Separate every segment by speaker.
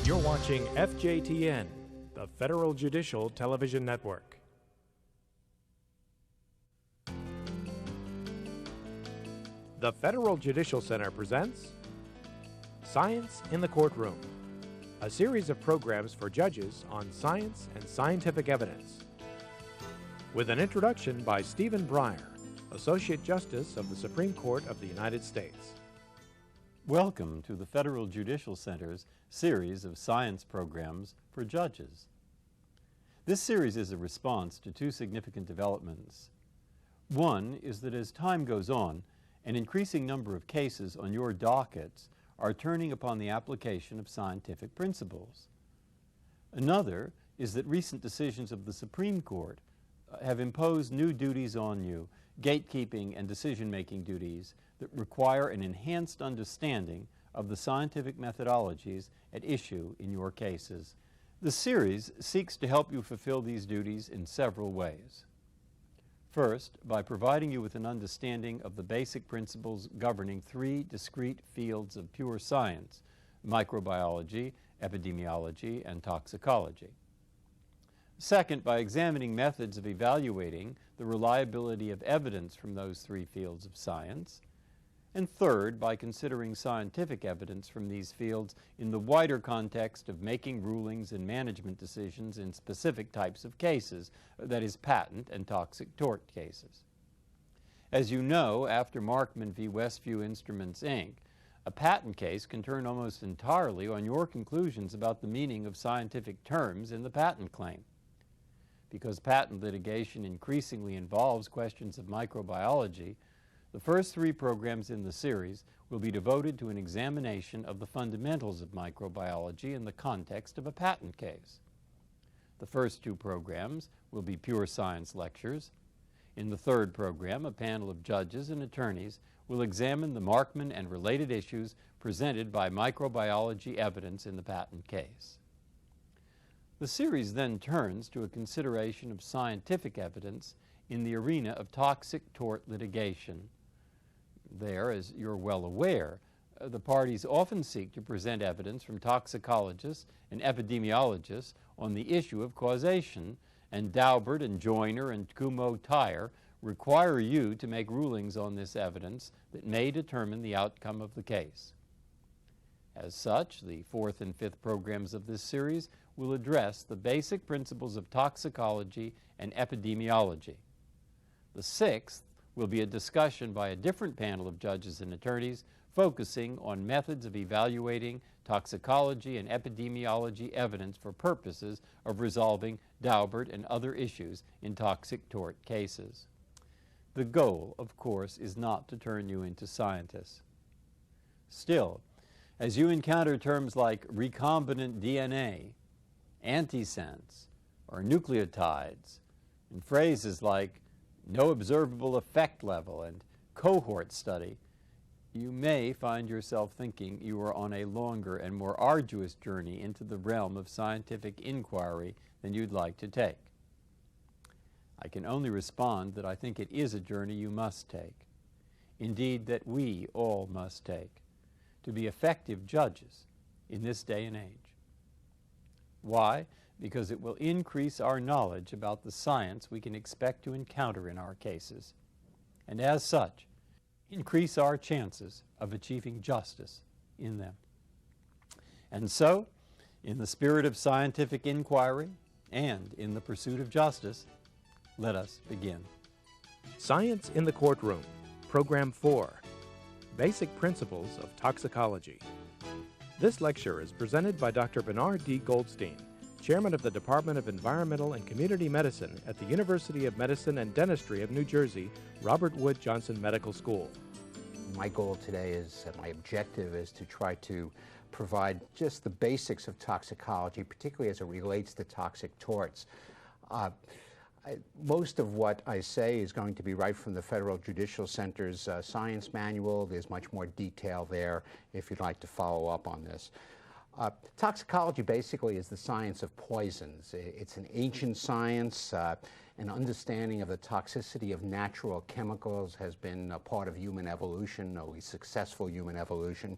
Speaker 1: You're watching FJTN, the Federal Judicial Television Network. The Federal Judicial Center presents Science in the Courtroom, a series of programs for judges on science and scientific evidence. With an introduction by Stephen Breyer, Associate Justice of the Supreme Court of the United States.
Speaker 2: Welcome to the Federal Judicial Center's series of science programs for judges. This series is a response to two significant developments. One is that as time goes on, an increasing number of cases on your dockets are turning upon the application of scientific principles. Another is that recent decisions of the Supreme Court have imposed new duties on you, gatekeeping and decision-making duties that require an enhanced understanding of the scientific methodologies at issue in your cases. The series seeks to help you fulfill these duties in several ways. First, by providing you with an understanding of the basic principles governing three discrete fields of pure science: microbiology, epidemiology, and toxicology. Second, by examining methods of evaluating the reliability of evidence from those three fields of science. And third, by considering scientific evidence from these fields in the wider context of making rulings and management decisions in specific types of cases, that is, patent and toxic tort cases. As you know, after Markman v. Westview Instruments, Inc., a patent case can turn almost entirely on your conclusions about the meaning of scientific terms in the patent claim. Because patent litigation increasingly involves questions of microbiology, the first three programs in the series will be devoted to an examination of the fundamentals of microbiology in the context of a patent case. The first two programs will be pure science lectures. In the third program, a panel of judges and attorneys will examine the Markman and related issues presented by microbiology evidence in the patent case. The series then turns to a consideration of scientific evidence in the arena of toxic tort litigation. There, as you're well aware, the parties often seek to present evidence from toxicologists and epidemiologists on the issue of causation, and Daubert and Joyner and Kumho-Tyre require you to make rulings on this evidence that may determine the outcome of the case. As such, the fourth and fifth programs of this series will address the basic principles of toxicology and epidemiology. The sixth will be a discussion by a different panel of judges and attorneys focusing on methods of evaluating toxicology and epidemiology evidence for purposes of resolving Daubert and other issues in toxic tort cases. The goal, of course, is not to turn you into scientists. Still, as you encounter terms like recombinant DNA, antisense, or nucleotides, and phrases like no observable effect level and cohort study, you may find yourself thinking you are on a longer and more arduous journey into the realm of scientific inquiry than you'd like to take. I can only respond that I think it is a journey you must take, indeed that we all must take, to be effective judges in this day and age. Why? Because it will increase our knowledge about the science we can expect to encounter in our cases, and as such, increase our chances of achieving justice in them. And so, in the spirit of scientific inquiry and in the pursuit of justice, let us begin.
Speaker 1: Science in the Courtroom, Program 4, Basic Principles of Toxicology. This lecture is presented by Dr. Bernard D. Goldstein, Chairman of the Department of Environmental and Community Medicine at the University of Medicine and Dentistry of New Jersey, Robert Wood Johnson Medical School.
Speaker 3: My goal today is, my objective is to try to provide just the basics of toxicology, particularly as it relates to toxic torts. Most of what I say is going to be right from the Federal Judicial Center's science manual. There's much more detail there if you'd like to follow up on this. Toxicology basically is the science of poisons. It's an ancient science. An understanding of the toxicity of natural chemicals has been a part of human evolution, or at least successful human evolution.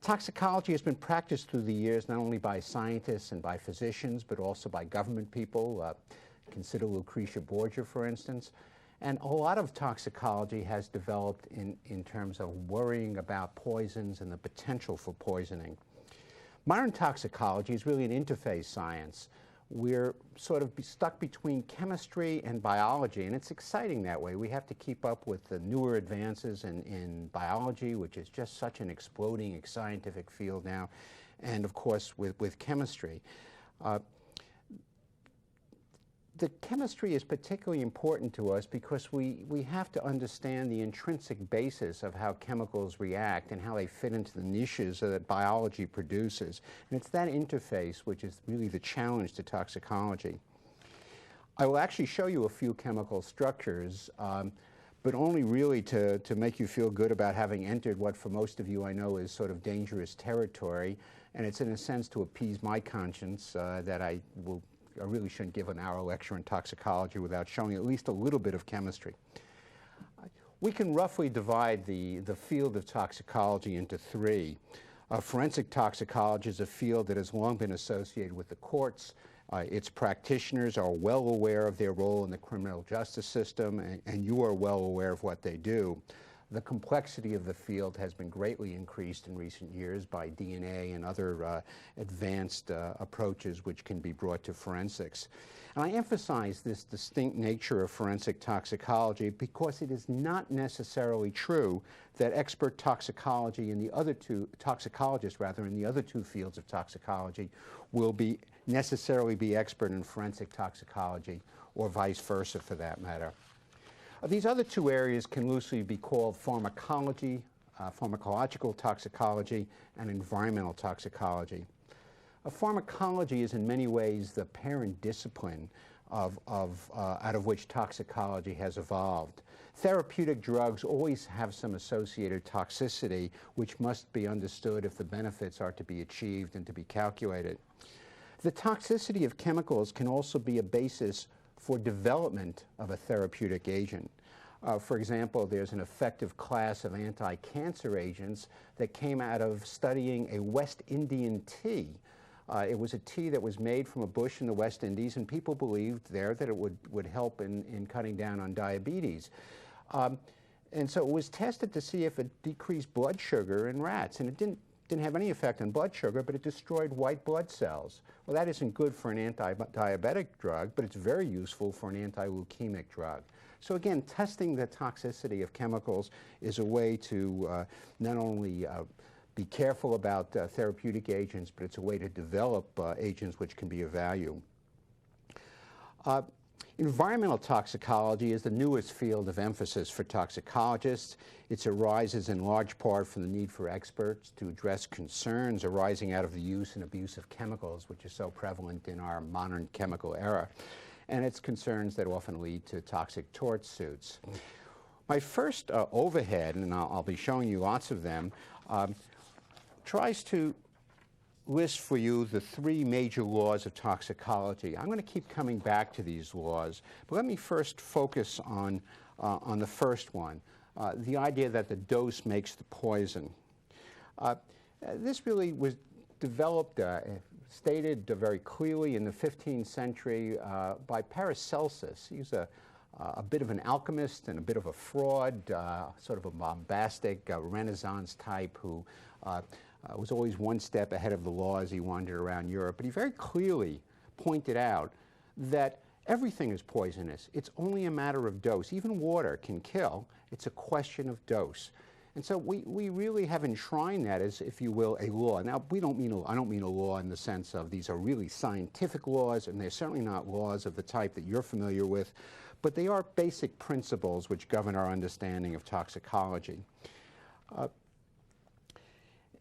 Speaker 3: Toxicology has been practiced through the years not only by scientists and by physicians, but also by government people. Consider Lucretia Borgia, for instance. And a lot of toxicology has developed in terms of worrying about poisons and the potential for poisoning. Modern toxicology is really an interface science. We're sort of stuck between chemistry and biology, and it's exciting that way. We have to keep up with the newer advances in biology, which is just such an exploding scientific field now, and of course with chemistry. The chemistry is particularly important to us because we have to understand the intrinsic basis of how chemicals react and how they fit into the niches that biology produces. And it's that interface which is really the challenge to toxicology. I will actually show you a few chemical structures, but only really to make you feel good about having entered what for most of you I know is sort of dangerous territory. And it's in a sense to appease my conscience that I really shouldn't give an hour lecture in toxicology without showing at least a little bit of chemistry. We can roughly divide the field of toxicology into three. Forensic toxicology is a field that has long been associated with the courts. Its practitioners are well aware of their role in the criminal justice system, and you are well aware of what they do. The complexity of the field has been greatly increased in recent years by DNA and other advanced approaches which can be brought to forensics. And I emphasize this distinct nature of forensic toxicology because it is not necessarily true that expert toxicology in the other two, toxicologists rather, in the other two fields of toxicology will necessarily be expert in forensic toxicology, or vice versa for that matter. These other two areas can loosely be called pharmacology, pharmacological toxicology, and environmental toxicology. Pharmacology is in many ways the parent discipline out of which toxicology has evolved. Therapeutic drugs always have some associated toxicity, which must be understood if the benefits are to be achieved and to be calculated. The toxicity of chemicals can also be a basis for development of a therapeutic agent. For example, there's an effective class of anti-cancer agents that came out of studying a West Indian tea. It was a tea that was made from a bush in the West Indies, and people believed there that it would help in cutting down on diabetes. And so it was tested to see if it decreased blood sugar in rats, and it didn't have any effect on blood sugar, but it destroyed white blood cells. Well, that isn't good for an anti-diabetic drug, but it's very useful for an anti-leukemic drug. So again, testing the toxicity of chemicals is a way to not only be careful about therapeutic agents, but it's a way to develop agents which can be of value. Environmental toxicology is the newest field of emphasis for toxicologists. It arises in large part from the need for experts to address concerns arising out of the use and abuse of chemicals, which is so prevalent in our modern chemical era. And it's concerns that often lead to toxic tort suits. My first overhead, and I'll be showing you lots of them, tries to list for you the three major laws of toxicology. I'm going to keep coming back to these laws, but let me first focus on the first one, the idea that the dose makes the poison. This really was developed, stated very clearly in the 15th century by Paracelsus. He was a bit of an alchemist and a bit of a fraud, sort of a bombastic Renaissance type who was always one step ahead of the law as he wandered around Europe. But he very clearly pointed out that everything is poisonous. It's only a matter of dose. Even water can kill. It's a question of dose. And so we really have enshrined that as, if you will, a law. Now, I don't mean a law in the sense of these are really scientific laws, and they're certainly not laws of the type that you're familiar with, but they are basic principles which govern our understanding of toxicology.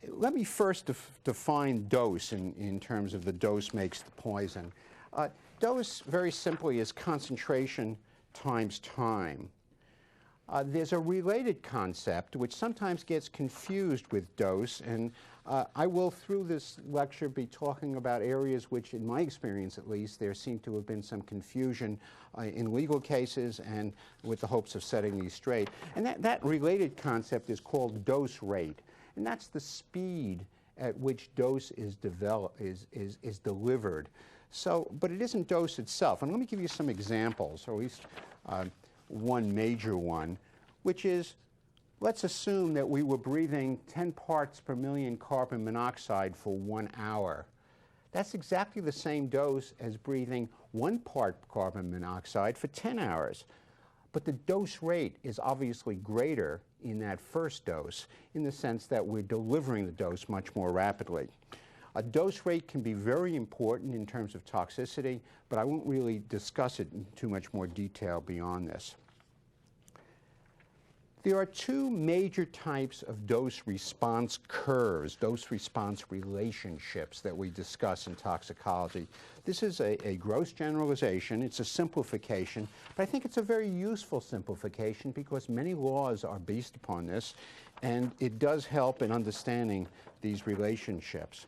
Speaker 3: Let me first define dose in terms of the dose makes the poison. Dose, very simply, is concentration times time. There's a related concept which sometimes gets confused with dose, and I will, through this lecture, be talking about areas which, in my experience at least, there seemed to have been some confusion in legal cases, and with the hopes of setting these straight. And that related concept is called dose rate. and that's the speed at which dose is delivered. So, but it isn't dose itself. And let me give you some examples, or at least one major one, which is, let's assume that we were breathing 10 parts per million carbon monoxide for 1 hour. That's exactly the same dose as breathing 1 part carbon monoxide for 10 hours. But the dose rate is obviously greater in that first dose, in the sense that we're delivering the dose much more rapidly. A dose rate can be very important in terms of toxicity, but I won't really discuss it in too much more detail beyond this. There are two major types of dose-response curves, dose-response relationships that we discuss in toxicology. This is a gross generalization. It's a simplification, but I think it's a very useful simplification because many laws are based upon this, and it does help in understanding these relationships.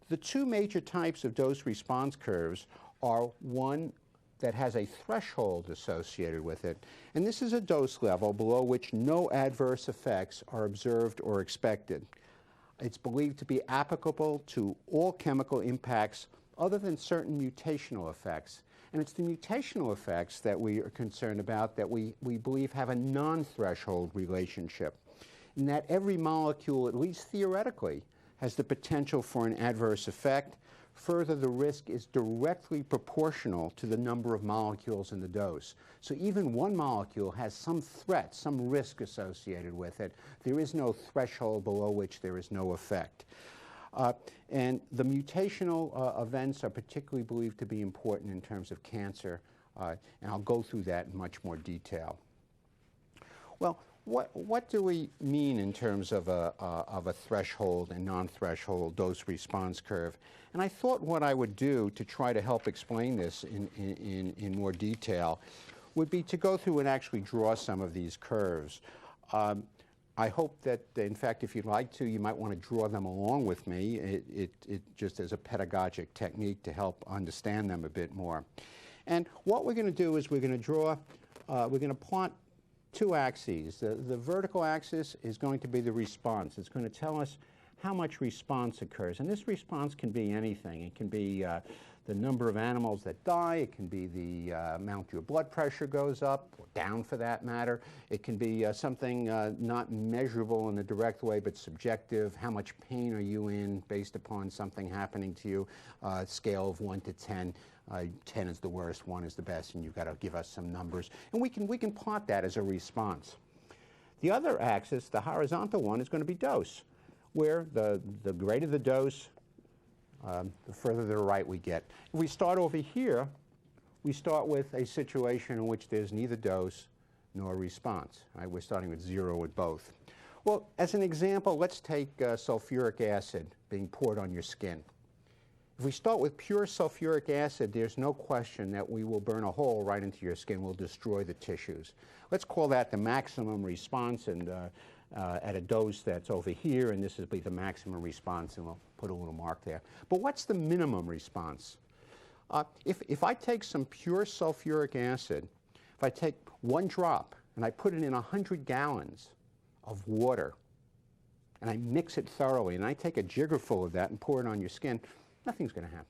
Speaker 3: The two major types of dose-response curves are one that has a threshold associated with it, and this is a dose level below which no adverse effects are observed or expected. It's believed to be applicable to all chemical impacts other than certain mutational effects. And it's the mutational effects that we are concerned about that we believe have a non-threshold relationship, in that every molecule, at least theoretically, has the potential for an adverse effect. Further, the risk is directly proportional to the number of molecules in the dose. So even one molecule has some threat, some risk associated with it. There is no threshold below which there is no effect. And the mutational events are particularly believed to be important in terms of cancer, and I'll go through that in much more detail. Well, what do we mean in terms of a threshold and non-threshold dose-response curve? And I thought what I would do to try to help explain this in more detail would be to go through and actually draw some of these curves. I hope that, in fact, if you'd like to, you might want to draw them along with me. It just as a pedagogic technique to help understand them a bit more. And what we're going to do is we're going to draw, we're going to plot two axes. The vertical axis is going to be the response. It's going to tell us how much response occurs. And this response can be anything. It can be the number of animals that die. It can be the amount your blood pressure goes up or down, for that matter. It can be something not measurable in a direct way but subjective. How much pain are you in based upon something happening to you? Scale of 1 to 10. 10 is the worst, 1 is the best, and you've got to give us some numbers. And we can plot that as a response. The other axis, the horizontal one, is going to be dose, where the greater the dose, the further to the right we get. If we start over here, we start with a situation in which there's neither dose nor response. Right? We're starting with 0 with both. Well, as an example, let's take sulfuric acid being poured on your skin. If we start with pure sulfuric acid, there's no question that we will burn a hole right into your skin. We'll destroy the tissues. Let's call that the maximum response, and at a dose that's over here, and this will be the maximum response, and we'll put a little mark there. But what's the minimum response? If I take some pure sulfuric acid, if I take 1 drop and I put it in 100 gallons of water, and I mix it thoroughly, and I take a jiggerful of that and pour it on your skin, nothing's going to happen.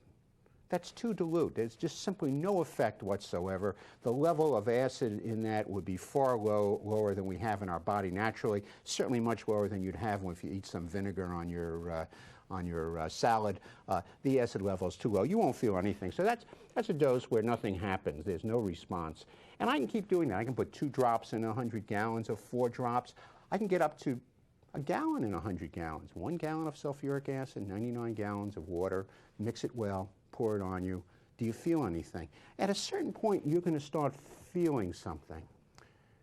Speaker 3: That's too dilute. There's just simply no effect whatsoever. The level of acid in that would be far lower than we have in our body naturally, certainly much lower than you'd have if you eat some vinegar on your salad. The acid level is too low. You won't feel anything. So that's a dose where nothing happens. There's no response. And I can keep doing that. I can put 2 drops in 100 gallons or 4 drops. I can get up to 1 gallon in 100 gallons. 1 gallon of sulfuric acid, 99 gallons of water. Mix it well, pour it on you. Do you feel anything? At a certain point, you're going to start feeling something.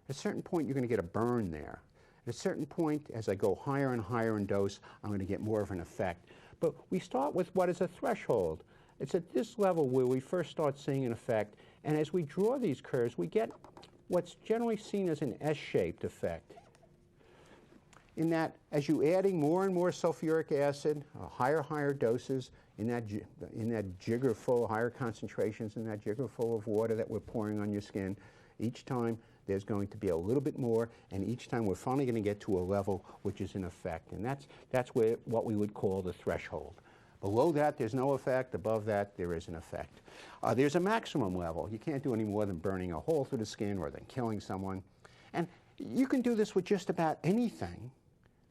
Speaker 3: At a certain point, you're going to get a burn there. At a certain point, as I go higher and higher in dose, I'm going to get more of an effect. But we start with what is a threshold. It's at this level where we first start seeing an effect. And as we draw these curves, we get what's generally seen as an S-shaped effect. In that, as you're adding more and more sulfuric acid, higher doses, in that jigger full, higher concentrations in that jigger full of water that we're pouring on your skin, each time there's going to be a little bit more, and each time we're finally going to get to a level which is in effect. And that's where what we would call the threshold. Below that, there's no effect. Above that, there is an effect. There's a maximum level. You can't do any more than burning a hole through the skin or than killing someone. And you can do this with just about anything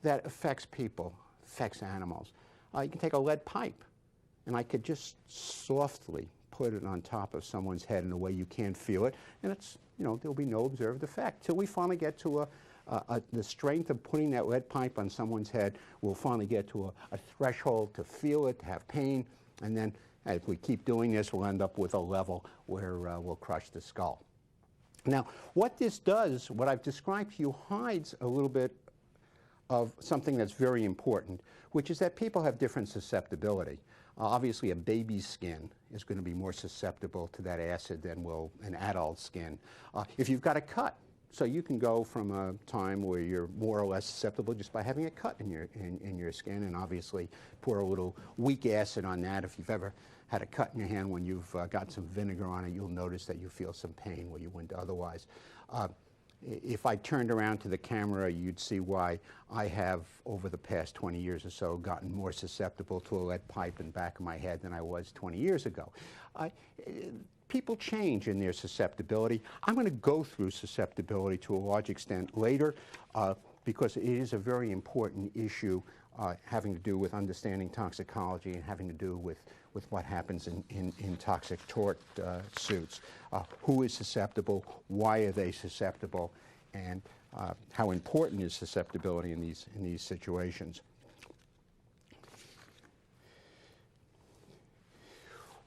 Speaker 3: that affects people, affects animals. You can take a lead pipe, and I could just softly put it on top of someone's head in a way you can't feel it, and it's, there'll be no observed effect till we finally get to the strength of putting that lead pipe on someone's head. We'll finally get to a threshold to feel it, to have pain, and then if we keep doing this, we'll end up with a level where we'll crush the skull. Now, what this does, what I've described to you, hides a little bit of something that's very important, which is that people have different susceptibility. Obviously, a baby's skin is going to be more susceptible to that acid than will an adult skin. If you've got a cut, so you can go from a time where you're more or less susceptible just by having a cut in your skin, and obviously pour a little weak acid on that. If you've ever had a cut in your hand, when you've got some vinegar on it, you'll notice that you feel some pain where you wouldn't otherwise. If I turned around to the camera, you'd see why I have, over the past 20 years or so, gotten more susceptible to a lead pipe in the back of my head than I was 20 years ago. People change in their susceptibility. I'm going to go through susceptibility to a large extent later because it is a very important issue having to do with understanding toxicology and having to do with what happens in toxic tort suits. Who is susceptible, why are they susceptible, and how important is susceptibility in these situations.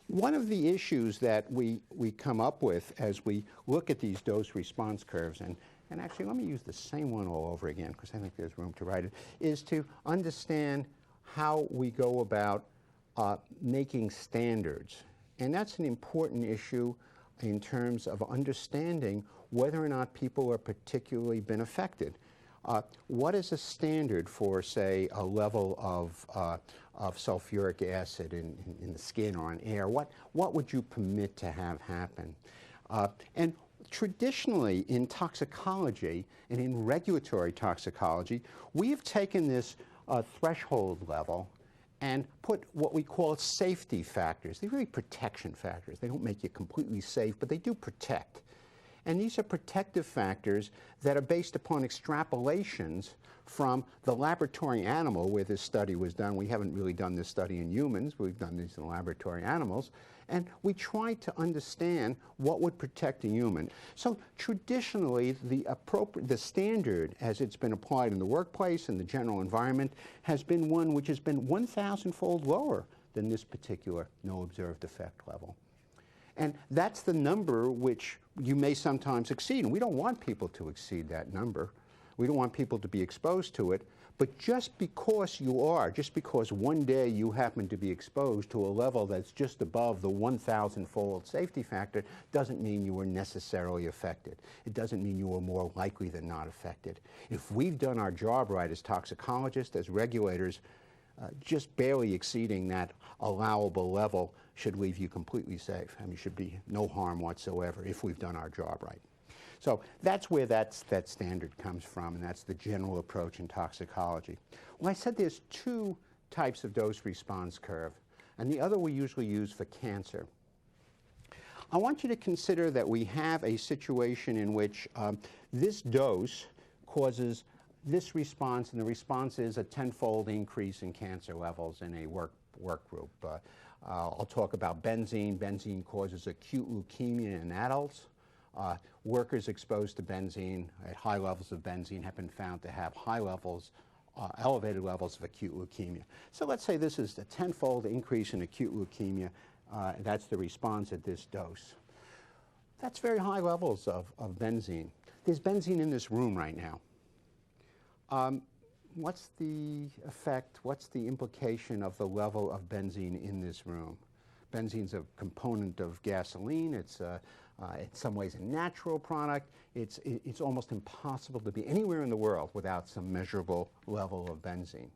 Speaker 3: One of the issues that we come up with as we look at these dose-response curves, and actually let me use the same one all over again because I think there's room to write it, is to understand how we go about making standards. And that's an important issue in terms of understanding whether or not people are particularly been affected. What is a standard for, say, a level of sulfuric acid in the skin or in air? What would you permit to have happen? And traditionally in toxicology and in regulatory toxicology, we have taken this threshold level and put what we call safety factors. They're really protection factors. They don't make you completely safe, but they do protect. And these are protective factors that are based upon extrapolations from the laboratory animal where this study was done. We haven't really done this study in humans. We've done these in laboratory animals. And we tried to understand what would protect a human. So traditionally, the standard as it's been applied in the workplace and the general environment has been one which has been 1,000-fold lower than this particular no observed effect level. And that's the number which you may sometimes exceed. And we don't want people to exceed that number. We don't want people to be exposed to it. But just because you are, just because one day you happen to be exposed to a level that's just above the 1,000-fold safety factor doesn't mean you were necessarily affected. It doesn't mean you were more likely than not affected. If we've done our job right as toxicologists, as regulators, just barely exceeding that allowable level should leave you completely safe. I mean, should be no harm whatsoever if we've done our job right. So that's where that standard comes from, and that's the general approach in toxicology. Well, I said there's two types of dose-response curve, and the other we usually use for cancer. I want you to consider that we have a situation in which this dose causes this response, and the response is a 10-fold increase in cancer levels in a work group. I'll talk about benzene. Benzene causes acute leukemia in adults. Workers exposed to benzene at high levels of benzene have been found to have high levels, elevated levels of acute leukemia. So let's say this is a 10-fold increase in acute leukemia. That's the response at this dose. That's very high levels of benzene. There's benzene in this room right now. What's the effect, what's the implication of the level of benzene in this room? Benzene's a component of gasoline. It's in some ways a natural product. It's almost impossible to be anywhere in the world without some measurable level of benzene.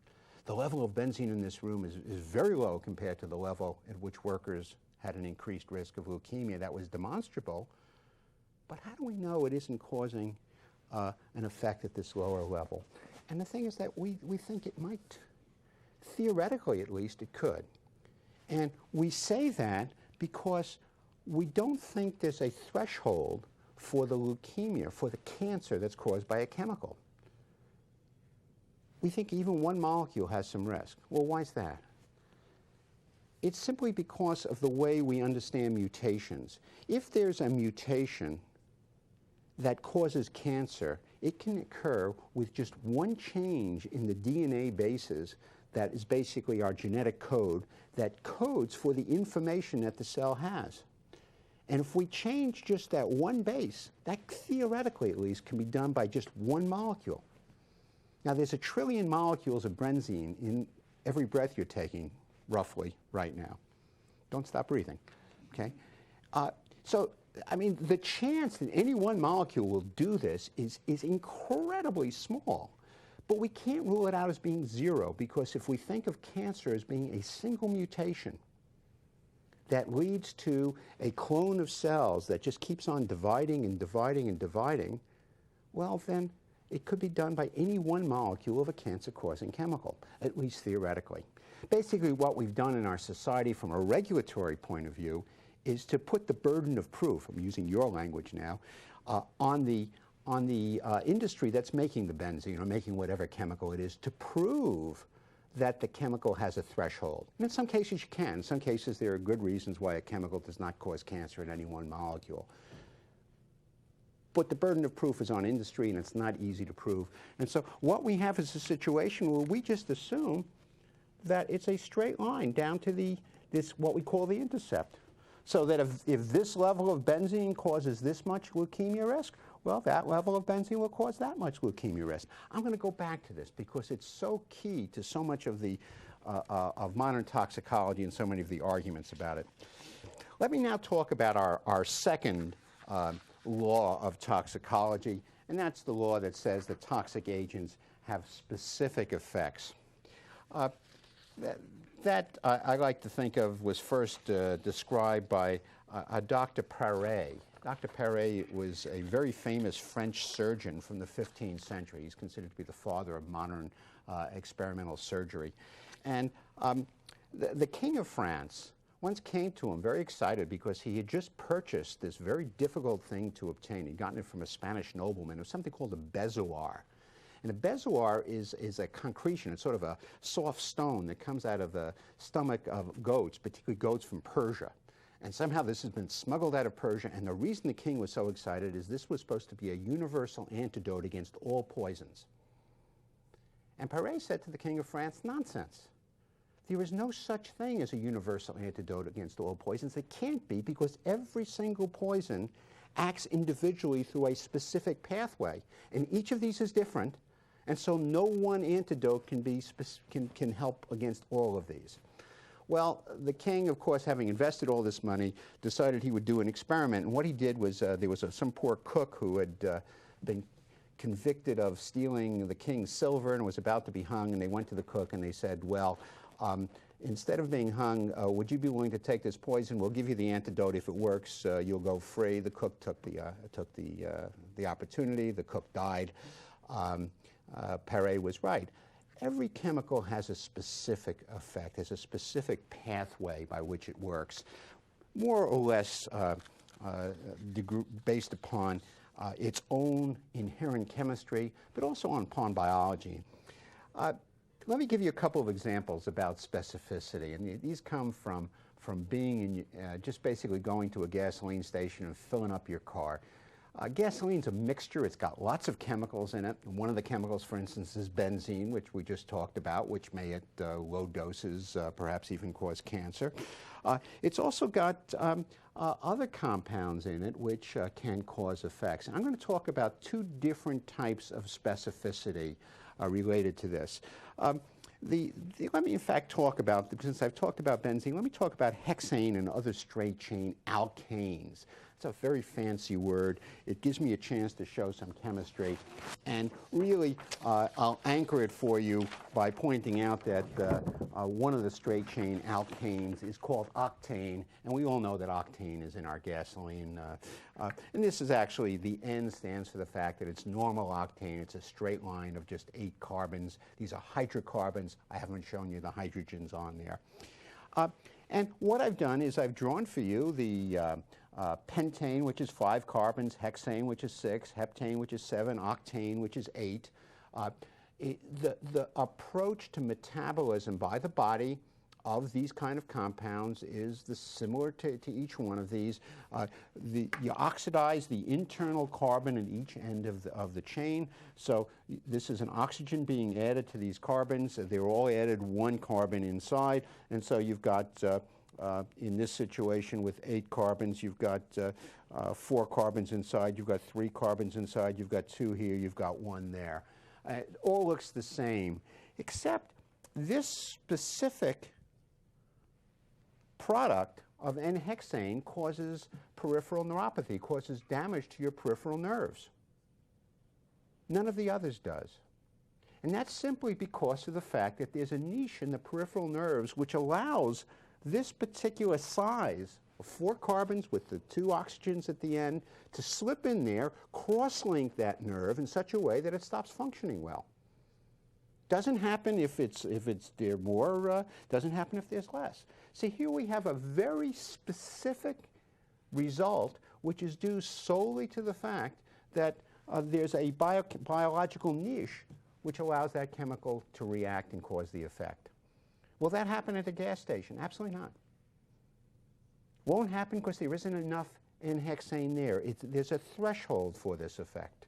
Speaker 3: The level of benzene in this room is very low compared to the level at which workers had an increased risk of leukemia that was demonstrable but how do we know it isn't causing an effect at this lower level? And the thing is that we think it might, theoretically at least, it could. And we say that because we don't think there's a threshold for the leukemia, for the cancer that's caused by a chemical. We think even one molecule has some risk. Well, why is that? It's simply because of the way we understand mutations. If there's a mutation that causes cancer, it can occur with just one change in the DNA bases that is basically our genetic code that codes for the information that the cell has. And if we change just that one base, that theoretically at least can be done by just one molecule. Now there's 1 trillion molecules of benzene in every breath you're taking, roughly, right now. Don't stop breathing, okay? So, I mean, the chance that any one molecule will do this is incredibly small. But we can't rule it out as being zero, because if we think of cancer as being a single mutation that leads to a clone of cells that just keeps on dividing and dividing and dividing, well, then it could be done by any one molecule of a cancer-causing chemical, at least theoretically. Basically, what we've done in our society from a regulatory point of view is to put the burden of proof, I'm using your language now, on the industry that's making the benzene or making whatever chemical it is to prove that the chemical has a threshold. And in some cases you can. In some cases there are good reasons why a chemical does not cause cancer in any one molecule. But the burden of proof is on industry, and it's not easy to prove. And so what we have is a situation where we just assume that it's a straight line down to this what we call the intercept. So that if this level of benzene causes this much leukemia risk, well, that level of benzene will cause that much leukemia risk. I'm going to go back to this because it's so key to so much of of modern toxicology and so many of the arguments about it. Let me now talk about our second law of toxicology, and that's the law that says that toxic agents have specific effects. That I like to think of was first described by Dr. Paré. Dr. Paré was a very famous French surgeon from the 15th century. He's considered to be the father of modern experimental surgery. And the King of France once came to him very excited because he had just purchased this very difficult thing to obtain. He'd gotten it from a Spanish nobleman. It was something called a bezoar. And a bezoar is a concretion. It's sort of a soft stone that comes out of the stomach of goats, particularly goats from Persia. And somehow this has been smuggled out of Persia, and the reason the king was so excited is this was supposed to be a universal antidote against all poisons. And Paré said to the King of France, nonsense. There is no such thing as a universal antidote against all poisons. It can't be, because every single poison acts individually through a specific pathway, and each of these is different. And so no one antidote can help against all of these. Well, the king, of course, having invested all this money, decided he would do an experiment. And what he did was there was some poor cook who had been convicted of stealing the king's silver and was about to be hung. And they went to the cook and they said, well, instead of being hung, would you be willing to take this poison? We'll give you the antidote. If it works, you'll go free. The cook took the opportunity. The cook died. Paré was right. Every chemical has a specific effect, has a specific pathway by which it works, more or less based upon its own inherent chemistry, but also upon biology. Let me give you a couple of examples about specificity, and these come from being in, just basically going to a gasoline station and filling up your car. Gasoline's a mixture. It's got lots of chemicals in it. And one of the chemicals, for instance, is benzene, which we just talked about, which may at low doses perhaps even cause cancer. It's also got other compounds in it which can cause effects. And I'm going to talk about two different types of specificity related to this. Let me in fact talk about, since I've talked about benzene, let me talk about hexane and other straight chain alkanes. It's a very fancy word. It gives me a chance to show some chemistry. And really, I'll anchor it for you by pointing out that one of the straight chain alkanes is called octane. And we all know that octane is in our gasoline. And this is actually, the N stands for the fact that it's normal octane. It's a straight line of just 8 carbons. These are hydrocarbons. I haven't shown you the hydrogens on there. And what I've done is I've drawn for you the pentane, which is 5 carbons, hexane, which is 6, heptane, which is 7, octane, which is 8. The approach to metabolism by the body of these kind of compounds is similar to each one of these. You oxidize the internal carbon at each end of the chain. So this is an oxygen being added to these carbons. They're all added 1 carbon inside. And so you've got, in this situation with 8 carbons, you've got 4 carbons inside. You've got 3 carbons inside. You've got 2 here. You've got 1 there. It all looks the same, except this specific product of N-hexane causes peripheral neuropathy, causes damage to your peripheral nerves. None of the others does. And that's simply because of the fact that there's a niche in the peripheral nerves which allows this particular size of 4 carbons with the 2 oxygens at the end to slip in there, cross-link that nerve in such a way that it stops functioning well. Doesn't happen if there more, doesn't happen if there's less. See, here we have a very specific result which is due solely to the fact that there's a biological niche which allows that chemical to react and cause the effect. Will that happen at a gas station? Absolutely not. Won't happen because there isn't enough N-hexane there. There's a threshold for this effect.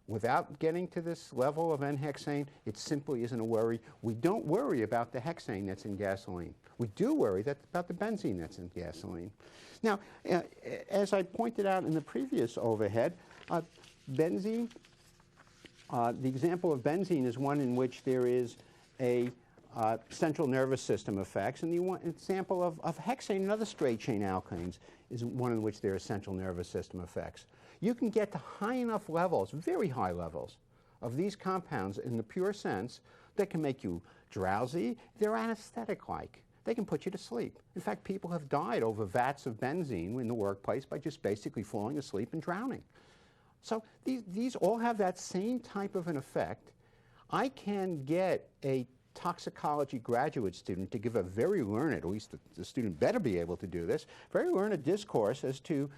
Speaker 3: Without getting to this level of N-hexane, it simply isn't a worry. We don't worry about the hexane that's in gasoline. We do worry about the benzene that's in gasoline. Now, as I pointed out in the previous overhead, benzene, the example of benzene is one in which there is a central nervous system effects, and the example of hexane and other straight chain alkanes is one in which there are central nervous system effects. You can get to high enough levels, very high levels, of these compounds in the pure sense that can make you drowsy. They're anesthetic-like. They can put you to sleep. In fact, people have died over vats of benzene in the workplace by just basically falling asleep and drowning. So these all have that same type of an effect. I can get a toxicology graduate student to give a very learned, at least the student better be able to do this, very learned discourse as to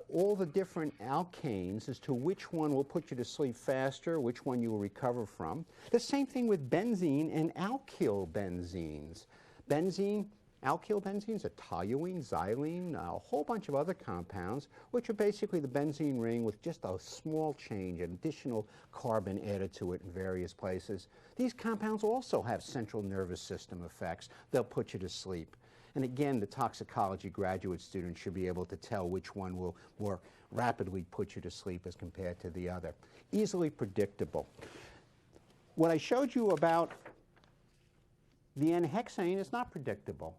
Speaker 3: all the different alkanes, as to which one will put you to sleep faster, which one you will recover from. The same thing with benzene and alkyl benzenes. Benzene, alkyl benzenes are toluene, xylene, a whole bunch of other compounds, which are basically the benzene ring with just a small change, an additional carbon added to it in various places. These compounds also have central nervous system effects. They'll put you to sleep. And again, the toxicology graduate student should be able to tell which one will more rapidly put you to sleep as compared to the other. Easily predictable. What I showed you about the N-hexane is not predictable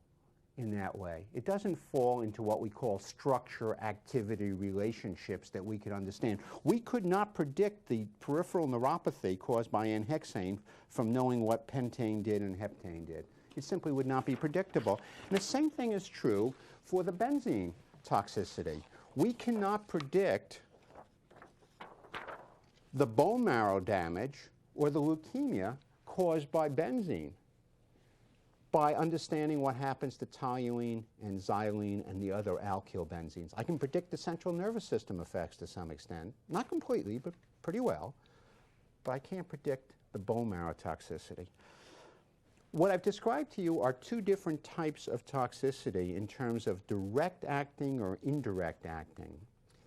Speaker 3: in that way. It doesn't fall into what we call structure-activity relationships that we could understand. We could not predict the peripheral neuropathy caused by N-hexane from knowing what pentane did and heptane did. It simply would not be predictable. And the same thing is true for the benzene toxicity. We cannot predict the bone marrow damage or the leukemia caused by benzene by understanding what happens to toluene and xylene and the other alkyl benzenes. I can predict the central nervous system effects to some extent, not completely, but pretty well, but I can't predict the bone marrow toxicity. What I've described to you are 2 different types of toxicity in terms of direct acting or indirect acting.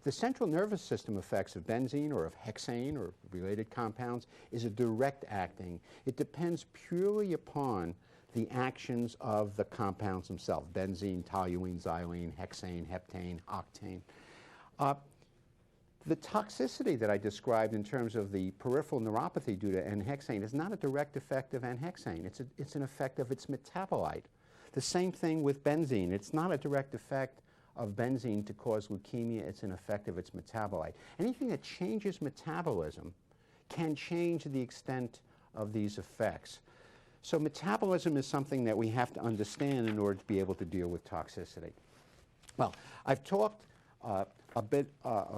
Speaker 3: The central nervous system effects of benzene or of hexane or related compounds is a direct acting. It depends purely upon the actions of the compounds themselves, benzene, toluene, xylene, hexane, heptane, octane. The toxicity that I described in terms of the peripheral neuropathy due to N-hexane is not a direct effect of N-hexane. It's an effect of its metabolite. The same thing with benzene. It's not a direct effect of benzene to cause leukemia, it's an effect of its metabolite. Anything that changes metabolism can change the extent of these effects. So metabolism is something that we have to understand in order to be able to deal with toxicity. Well, I've talked a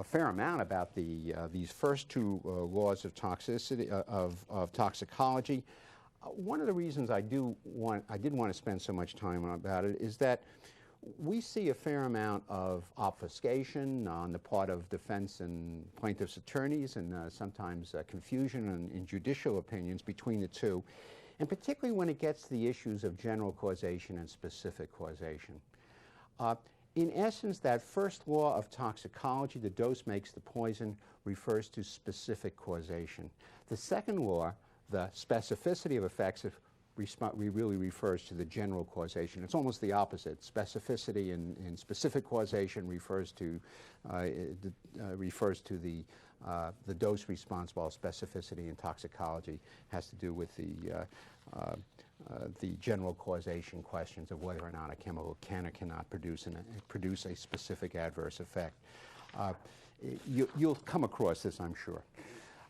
Speaker 3: fair amount about these first two laws of toxicity, of toxicology. One of the reasons I did want to spend so much time about it is that we see a fair amount of obfuscation on the part of defense and plaintiffs' attorneys, and sometimes confusion in judicial opinions between the two, and particularly when it gets to the issues of general causation and specific causation. In essence, that first law of toxicology, the dose makes the poison, refers to specific causation. The second law, the specificity of effects, really refers to the general causation. It's almost the opposite. Specificity and specific causation refers to the dose response, while specificity in toxicology has to do with the general causation questions of whether or not a chemical can or cannot produce a specific adverse effect. You'll come across this, I'm sure.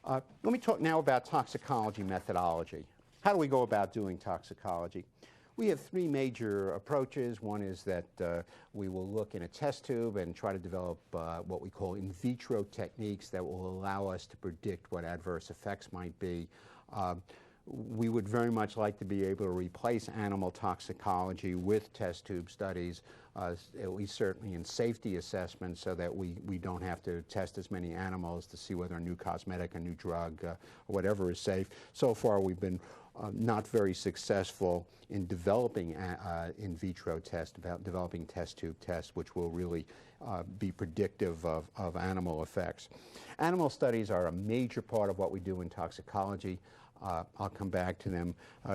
Speaker 3: Let me talk now about toxicology methodology. How do we go about doing toxicology? We have three major approaches. One is that we will look in a test tube and try to develop what we call in vitro techniques that will allow us to predict what adverse effects might be. We would very much like to be able to replace animal toxicology with test tube studies, at least certainly in safety assessments, so that we don't have to test as many animals to see whether a new cosmetic, a new drug, or whatever is safe. So far we've been not very successful in developing in vitro tests, developing test tube tests, which will really be predictive of animal effects. Animal studies are a major part of what we do in toxicology. I'll come back to them.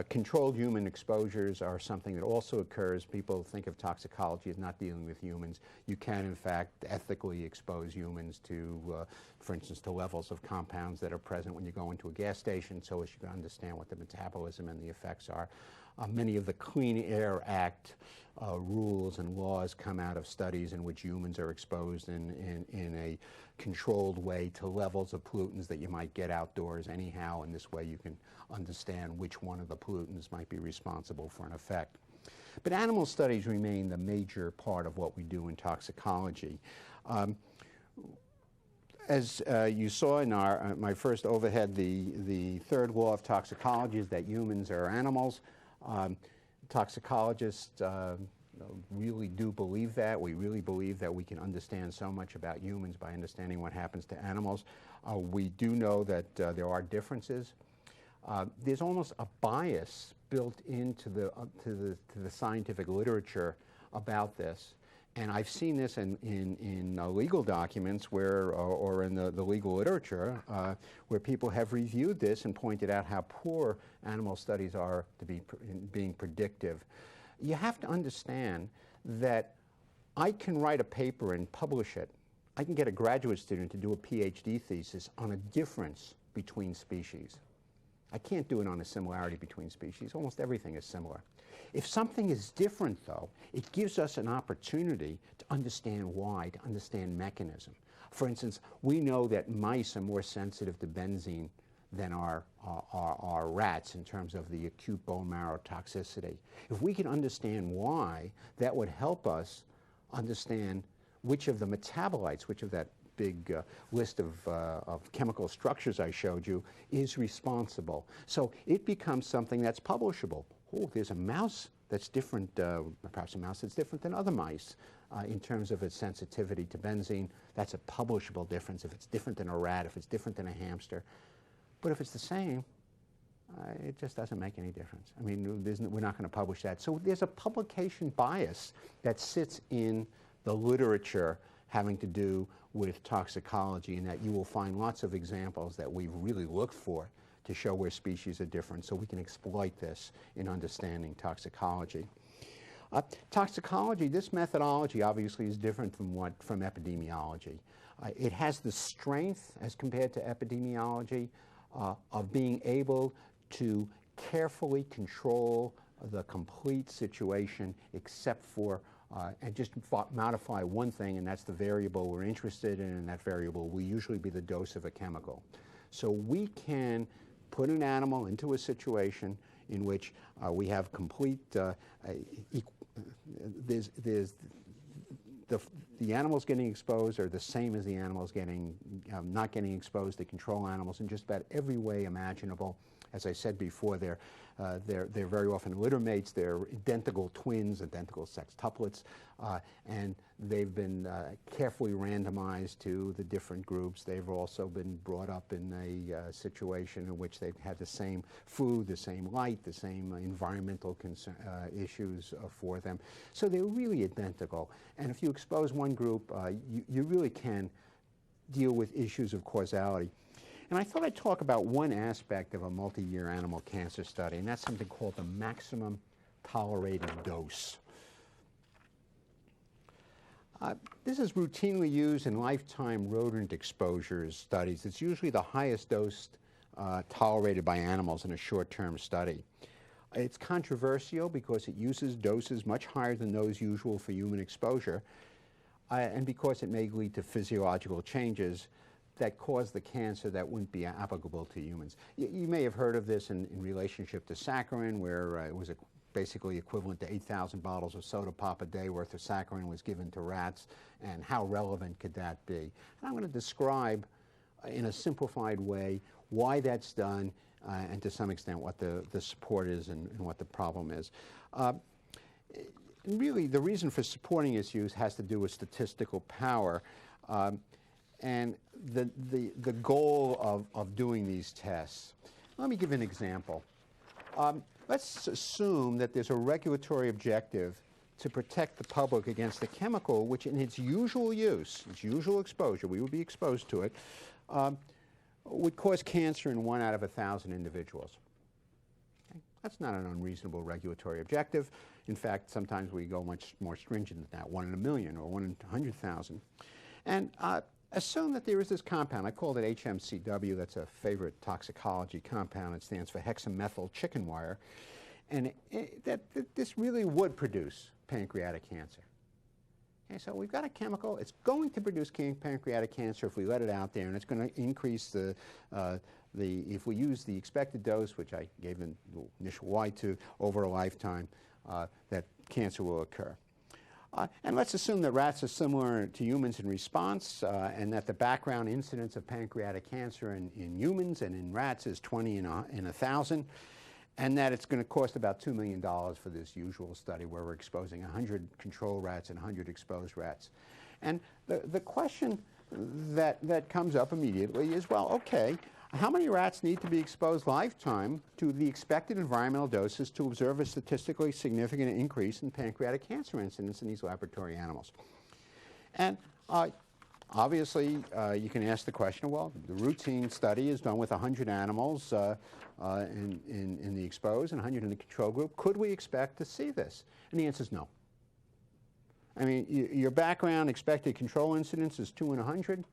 Speaker 3: Controlled human exposures are something that also occurs. People think of toxicology as not dealing with humans. You can, in fact, ethically expose humans to, for instance, to levels of compounds that are present when you go into a gas station, so as you can understand what the metabolism and the effects are. Many of the Clean Air Act rules and laws come out of studies in which humans are exposed in a controlled way to levels of pollutants that you might get outdoors anyhow, and this way you can understand which one of the pollutants might be responsible for an effect. But animal studies remain the major part of what we do in toxicology. As you saw in my first overhead, the third law of toxicology is that humans are animals. Toxicologists really do believe that. We really believe that we can understand so much about humans by understanding what happens to animals. We do know that there are differences. There's almost a bias built into the scientific literature about this. And I've seen this in legal documents where, or in the legal literature, where people have reviewed this and pointed out how poor animal studies are to be being predictive. You have to understand that I can write a paper and publish it. I can get a graduate student to do a PhD thesis on a difference between species. I can't do it on a similarity between species. Almost everything is similar. If something is different, though, it gives us an opportunity to understand why, to understand mechanism. For instance, we know that mice are more sensitive to benzene than our rats in terms of the acute bone marrow toxicity. If we can understand why, that would help us understand which of the metabolites, which of that big list of chemical structures I showed you, is responsible. So it becomes something that's publishable. Oh, there's a mouse that's different, perhaps a mouse that's different than other mice in terms of its sensitivity to benzene. That's a publishable difference. If it's different than a rat, if it's different than a hamster. But if it's the same, it just doesn't make any difference. I mean, we're not going to publish that. So there's a publication bias that sits in the literature having to do with toxicology, and that you will find lots of examples that we've really looked for to show where species are different, so we can exploit this in understanding toxicology. Toxicology, this methodology obviously is different from epidemiology. It has the strength, as compared to epidemiology, of being able to carefully control the complete situation except for and just modify one thing, and that's the variable we're interested in, and that variable will usually be the dose of a chemical. So we can put an animal into a situation in which we have complete, the animals getting exposed are the same as the animals getting, not getting exposed, the control animals, in just about every way imaginable. As I said before, they're very often litter mates. They're identical twins, identical sextuplets, and they've been carefully randomized to the different groups. They've also been brought up in a situation in which they've had the same food, the same light, the same environmental issues for them. So they're really identical. And if you expose one group, you really can deal with issues of causality. And I thought I'd talk about one aspect of a multi-year animal cancer study, and that's something called the maximum tolerated dose. This is routinely used in lifetime rodent exposure studies. It's usually the highest dose tolerated by animals in a short-term study. It's controversial because it uses doses much higher than those usual for human exposure, and because it may lead to physiological changes that cause the cancer that wouldn't be applicable to humans. You may have heard of this in relationship to saccharin, where it was basically equivalent to 8,000 bottles of soda pop a day worth of saccharin was given to rats, and how relevant could that be? And I'm going to describe in a simplified way why that's done, and to some extent what the support is and what the problem is. Really, the reason for supporting its use has to do with statistical power. And the goal of doing these tests. Let me give an example. Let's assume that there's a regulatory objective to protect the public against a chemical which in its usual use, its usual exposure, we would be exposed to it, would cause cancer in 1 out of 1,000 individuals. Okay? That's not an unreasonable regulatory objective. In fact, sometimes we go much more stringent than that, 1 in 1,000,000 or 1 in 100,000. And assume that there is this compound. I called it HMCW. That's a favorite toxicology compound. It stands for hexamethyl chicken wire. And this really would produce pancreatic cancer. Okay, so we've got a chemical. It's going to produce pancreatic cancer if we let it out there, and it's going to increase if we use the expected dose, which I gave an initial Y to, over a lifetime, that cancer will occur. And let's assume that rats are similar to humans in response, and that the background incidence of pancreatic cancer in humans and in rats is 20 in 1,000, and that it's going to cost about $2 million for this usual study where we're exposing 100 control rats and 100 exposed rats. And the question that comes up immediately is, well, okay, how many rats need to be exposed lifetime to the expected environmental doses to observe a statistically significant increase in pancreatic cancer incidence in these laboratory animals? And obviously, you can ask the question, well, the routine study is done with 100 animals in the exposed and 100 in the control group. Could we expect to see this? And the answer is no. I mean, your background expected control incidence is 2 in 100.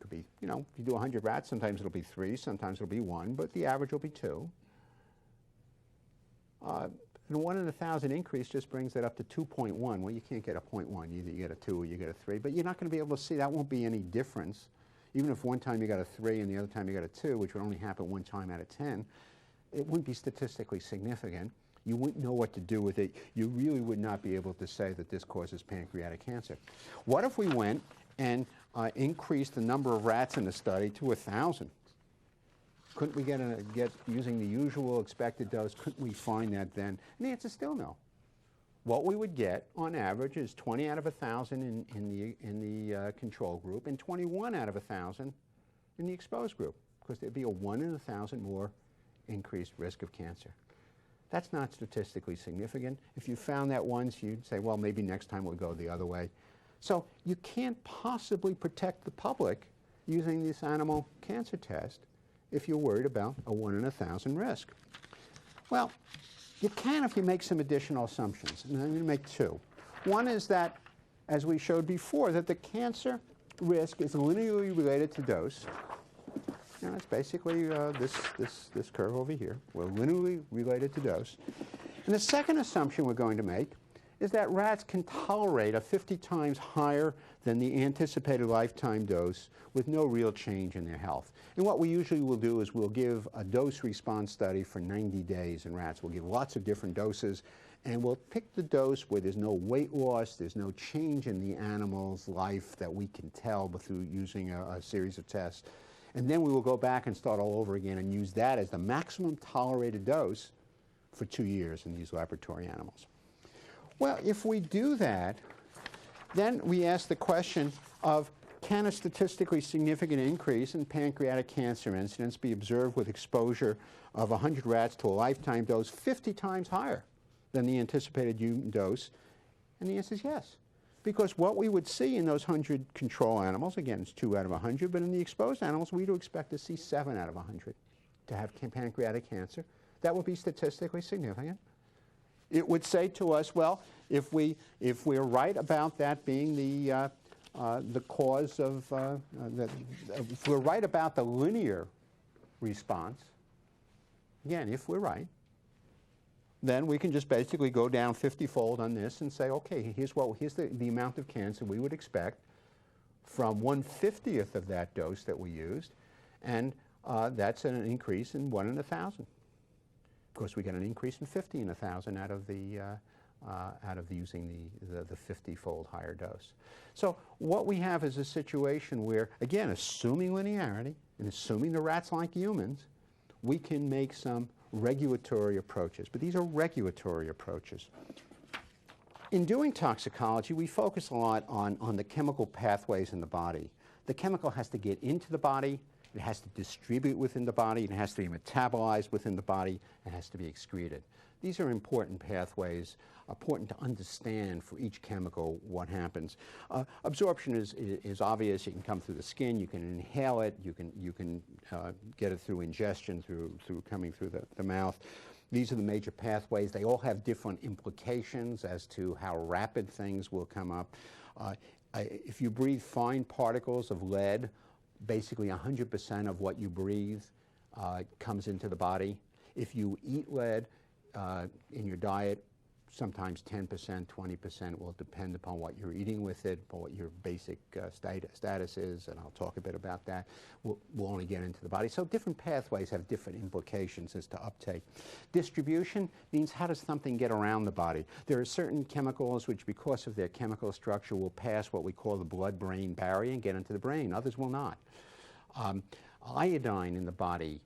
Speaker 3: Could be, if you do 100 rats, sometimes it'll be 3, sometimes it'll be 1, but the average will be 2. And 1 in 1,000 increase just brings that up to 2.1. Well, you can't get a 0.1. Either you get a 2 or you get a 3, but you're not going to be able to see. That won't be any difference. Even if one time you got a 3 and the other time you got a 2, which would only happen 1 time out of 10, it wouldn't be statistically significant. You wouldn't know what to do with it. You really would not be able to say that this causes pancreatic cancer. What if we went and increased the number of rats in the study to 1,000? Couldn't we get using the usual expected dose, couldn't we find that then? And the answer is still no. What we would get on average is 20 out of 1,000 in the control group and 21 out of 1,000 in the exposed group, because there'd be a 1 in 1,000 more increased risk of cancer. That's not statistically significant. If you found that once, you'd say, well, maybe next time we'll go the other way. So you can't possibly protect the public using this animal cancer test if you're worried about a 1 in 1,000 risk. Well, you can if you make some additional assumptions, and I'm going to make 2. One is that, as we showed before, that the cancer risk is linearly related to dose. It's basically this curve over here. We're linearly related to dose. And the second assumption we're going to make is that rats can tolerate a 50 times higher than the anticipated lifetime dose with no real change in their health. And what we usually will do is we'll give a dose-response study for 90 days in rats. We'll give lots of different doses, and we'll pick the dose where there's no weight loss, there's no change in the animal's life that we can tell through using a series of tests. And then we will go back and start all over again and use that as the maximum tolerated dose for 2 years in these laboratory animals. Well, if we do that, then we ask the question of, can a statistically significant increase in pancreatic cancer incidence be observed with exposure of 100 rats to a lifetime dose 50 times higher than the anticipated human dose? And the answer is yes. Because what we would see in those 100 control animals, again, it's 2 out of 100, but in the exposed animals, we'd expect to see 7 out of 100 to have pancreatic cancer. That would be statistically significant. It would say to us, well, if we're right about that being the cause of, if we're right about the linear response, again, if we're right, then we can just basically go down 50-fold on this and say, okay, here's the amount of cancer we would expect from 1/50th of that dose that we used, and that's an increase in 1 in 1,000. Of course, we get an increase in 50 in 1,000 out of using the 50-fold higher dose. So what we have is a situation where, again, assuming linearity and assuming the rats like humans, we can make some regulatory approaches. But these are regulatory approaches. In doing toxicology, we focus a lot on the chemical pathways in the body. The chemical has to get into the body, it has to distribute within the body, it has to be metabolized within the body, it has to be excreted. These are important pathways, important to understand for each chemical what happens. Absorption is obvious. You can come through the skin, you can inhale it, you can get it through ingestion, through coming through the mouth. These are the major pathways. They all have different implications as to how rapid things will come up. If you breathe fine particles of lead, basically 100% of what you breathe comes into the body. If you eat lead in your diet, sometimes 10%, 20% will depend upon what you're eating with it, upon what your basic status is, and I'll talk a bit about that. We'll only get into the body. So different pathways have different implications as to uptake. Distribution means how does something get around the body? There are certain chemicals which, because of their chemical structure, will pass what we call the blood-brain barrier and get into the brain. Others will not. Iodine in the body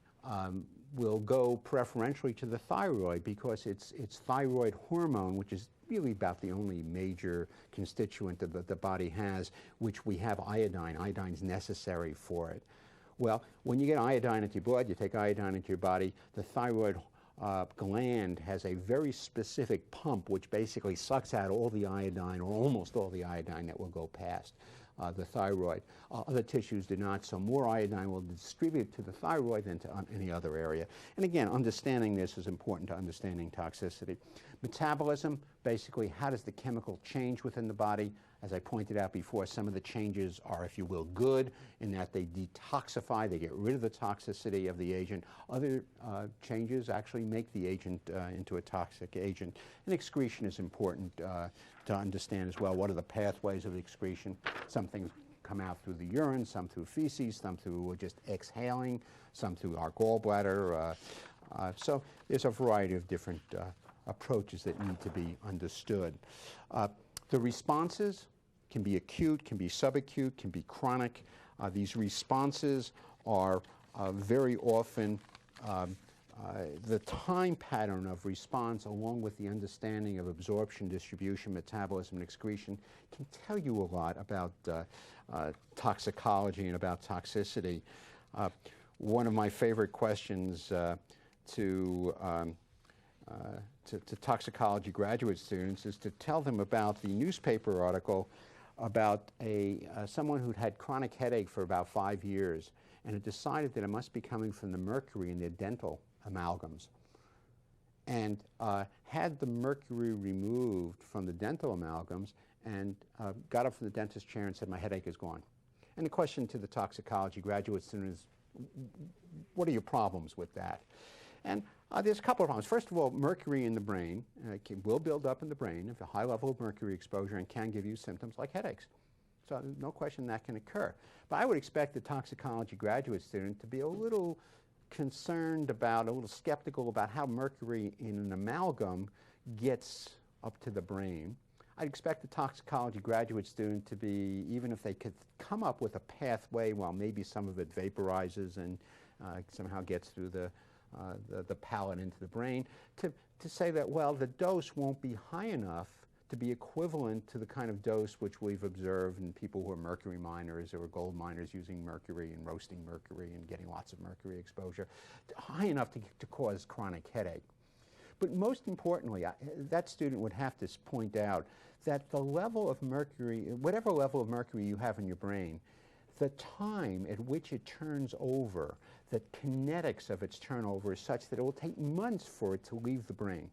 Speaker 3: will go preferentially to the thyroid because it's thyroid hormone, which is really about the only major constituent that the body has, which we have iodine. Iodine's necessary for it. Well, when you get iodine into your blood, you take iodine into your body, the thyroid gland has a very specific pump which basically sucks out all the iodine, or almost all the iodine, that will go past the thyroid. Other tissues do not, so more iodine will distribute to the thyroid than to any other area. And again, understanding this is important to understanding toxicity. Metabolism, basically, how does the chemical change within the body? As I pointed out before, some of the changes are, if you will, good in that they detoxify, they get rid of the toxicity of the agent. Other changes actually make the agent into a toxic agent. And excretion is important to understand as well. What are the pathways of excretion? Some things come out through the urine, some through feces, some through just exhaling, some through our gallbladder. So there's a variety of different approaches that need to be understood. The responses can be acute, can be subacute, can be chronic. These responses are very often the time pattern of response, along with the understanding of absorption, distribution, metabolism, and excretion, can tell you a lot about toxicology and about toxicity. One of my favorite questions to toxicology graduate students is to tell them about the newspaper article about someone who'd had chronic headache for about 5 years and had decided that it must be coming from the mercury in their dental amalgams, and had the mercury removed from the dental amalgams and got up from the dentist chair and said, "My headache is gone." And the question to the toxicology graduate student is, what are your problems with that? And There's a couple of problems. First of all, mercury in the brain will build up in the brain if a high level of mercury exposure and can give you symptoms like headaches. So no question that can occur. But I would expect the toxicology graduate student to be a little concerned about, a little skeptical about how mercury in an amalgam gets up to the brain. I'd expect the toxicology graduate student to be, even if they could come up with a pathway, well, maybe some of it vaporizes and somehow gets through the palate into the brain, to say that, well, the dose won't be high enough to be equivalent to the kind of dose which we've observed in people who are mercury miners or gold miners using mercury and roasting mercury and getting lots of mercury exposure, high enough to cause chronic headache. But most importantly, that student would have to point out that the level of mercury, whatever level of mercury you have in your brain, the time at which it turns over, the kinetics of its turnover is such that it will take months for it to leave the brain.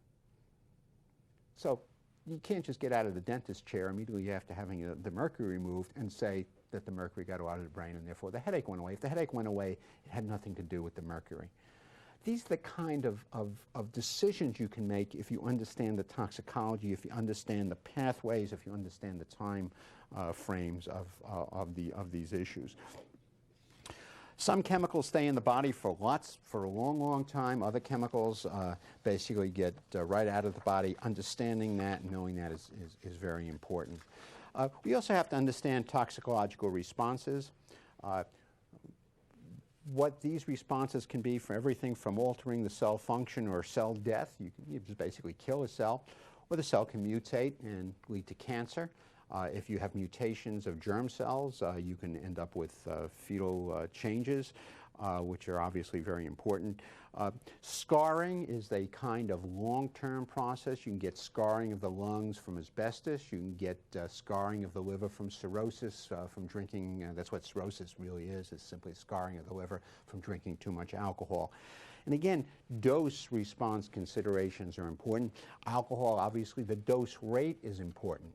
Speaker 3: So you can't just get out of the dentist chair immediately after having the mercury removed and say that the mercury got out of the brain and therefore the headache went away. If the headache went away, it had nothing to do with the mercury. These are the kind of decisions you can make if you understand the toxicology, if you understand the pathways, if you understand the time frames of these issues. Some chemicals stay in the body for a long, long time. Other chemicals basically get right out of the body. Understanding that and knowing that is very important. We also have to understand toxicological responses. What these responses can be, for everything from altering the cell function or cell death, you just basically kill a cell, or the cell can mutate and lead to cancer. If you have mutations of germ cells, you can end up with fetal changes, which are obviously very important. Scarring is a kind of long-term process. You can get scarring of the lungs from asbestos. You can get scarring of the liver from cirrhosis, from drinking. That's what cirrhosis really is simply scarring of the liver from drinking too much alcohol. And again, dose response considerations are important. Alcohol, obviously, the dose rate is important.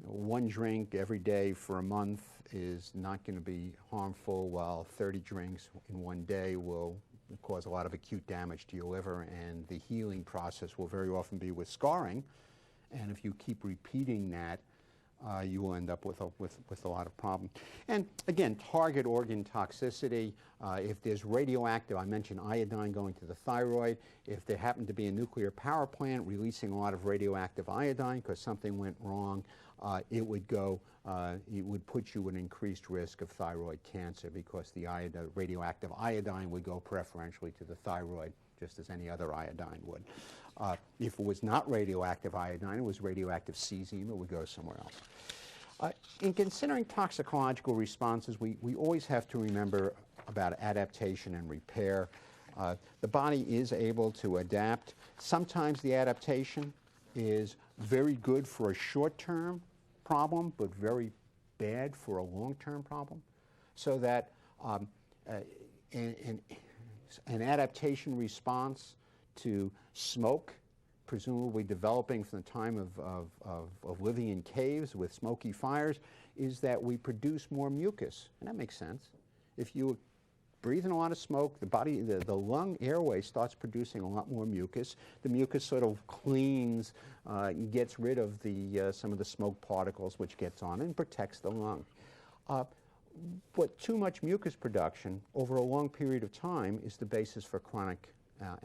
Speaker 3: One drink every day for a month is not going to be harmful, while 30 drinks in one day will cause a lot of acute damage to your liver, and the healing process will very often be with scarring. And if you keep repeating that, you will end up with a lot of problems. And again, target organ toxicity. If there's radioactive, I mentioned iodine going to the thyroid. If there happened to be a nuclear power plant releasing a lot of radioactive iodine because something went wrong, it would put you at increased risk of thyroid cancer, because the radioactive iodine would go preferentially to the thyroid, just as any other iodine would. If it was not radioactive iodine, it was radioactive cesium, it would go somewhere else. In considering toxicological responses, we always have to remember about adaptation and repair. The body is able to adapt. Sometimes the adaptation is very good for a short-term problem, but very bad for a long-term problem. So that an adaptation response to smoke, presumably developing from the time of living in caves with smoky fires, is that we produce more mucus. And that makes sense. If you breathe in a lot of smoke, the lung airway starts producing a lot more mucus. The mucus sort of cleans, gets rid of some of the smoke particles which gets on and protects the lung. But too much mucus production over a long period of time is the basis for chronic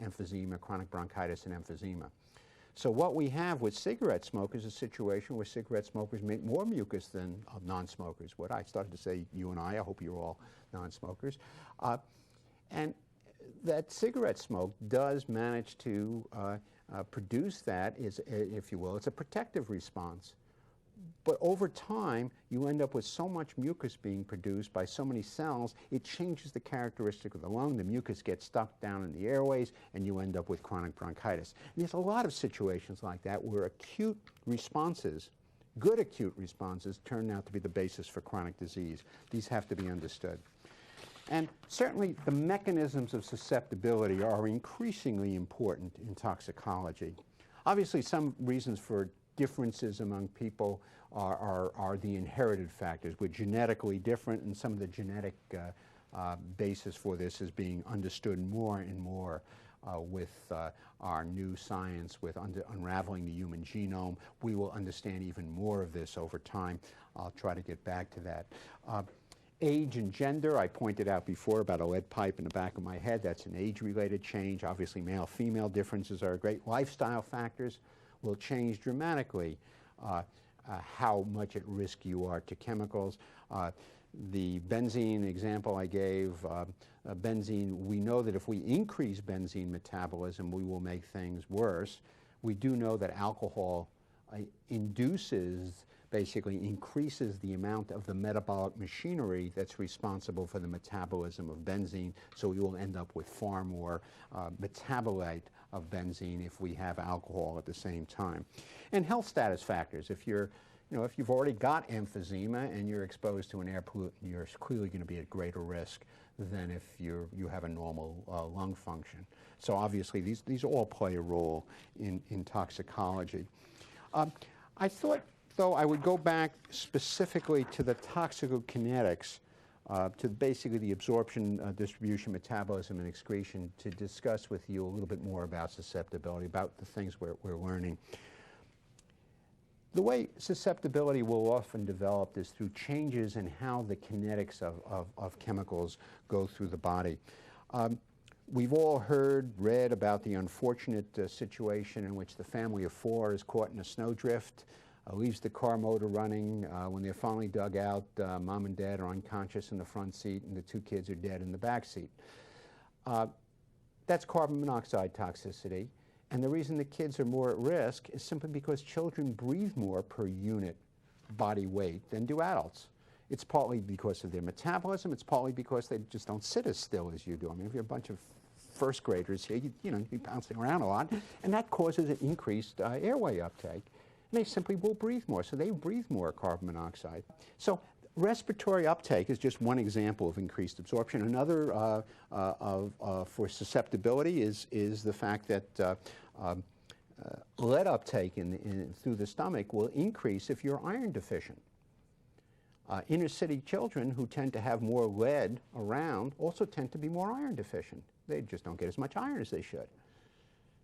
Speaker 3: emphysema, chronic bronchitis and emphysema. So what we have with cigarette smokers is a situation where cigarette smokers make more mucus than non-smokers would. I started to say you and I hope you're all non-smokers. And that cigarette smoke does manage to produce that, if you will. It's a protective response. But over time, you end up with so much mucus being produced by so many cells, it changes the characteristic of the lung. The mucus gets stuck down in the airways, and you end up with chronic bronchitis. And there's a lot of situations like that where acute responses, good acute responses, turn out to be the basis for chronic disease. These have to be understood. And certainly, the mechanisms of susceptibility are increasingly important in toxicology. Obviously, some reasons for differences among people are the inherited factors. We're genetically different, and some of the genetic basis for this is being understood more and more with our new science, with unraveling the human genome. We will understand even more of this over time. I'll try to get back to that. Age and gender, I pointed out before about a lead pipe in the back of my head. That's an age-related change. Obviously, male-female differences are great. Lifestyle factors will change dramatically how much at risk you are to chemicals. The benzene example I gave, benzene, we know that if we increase benzene metabolism, we will make things worse. We do know that alcohol basically increases the amount of the metabolic machinery that's responsible for the metabolism of benzene, so we will end up with far more metabolite of benzene if we have alcohol at the same time. And health status factors. If you've already got emphysema and you're exposed to an air pollutant, you're clearly going to be at greater risk than if you have a normal lung function. So obviously these all play a role in toxicology. I thought, though, I would go back specifically to the toxicokinetics, to basically the absorption, distribution, metabolism, and excretion, to discuss with you a little bit more about susceptibility, about the things we're learning. The way susceptibility will often develop is through changes in how the kinetics of chemicals go through the body. We've all read about the unfortunate situation in which the family of four is caught in a snowdrift, leaves the car motor running. When they're finally dug out, mom and dad are unconscious in the front seat and the two kids are dead in the back seat. That's carbon monoxide toxicity. And the reason the kids are more at risk is simply because children breathe more per unit body weight than do adults. It's partly because of their metabolism. It's partly because they just don't sit as still as you do. I mean, if you're a bunch of first graders here, you'd be bouncing around a lot, and that causes an increased airway uptake. And they simply will breathe more, so they breathe more carbon monoxide. So respiratory uptake is just one example of increased absorption. Another for susceptibility is the fact that lead uptake through the stomach will increase if you're iron deficient. Inner city children who tend to have more lead around also tend to be more iron deficient. They just don't get as much iron as they should.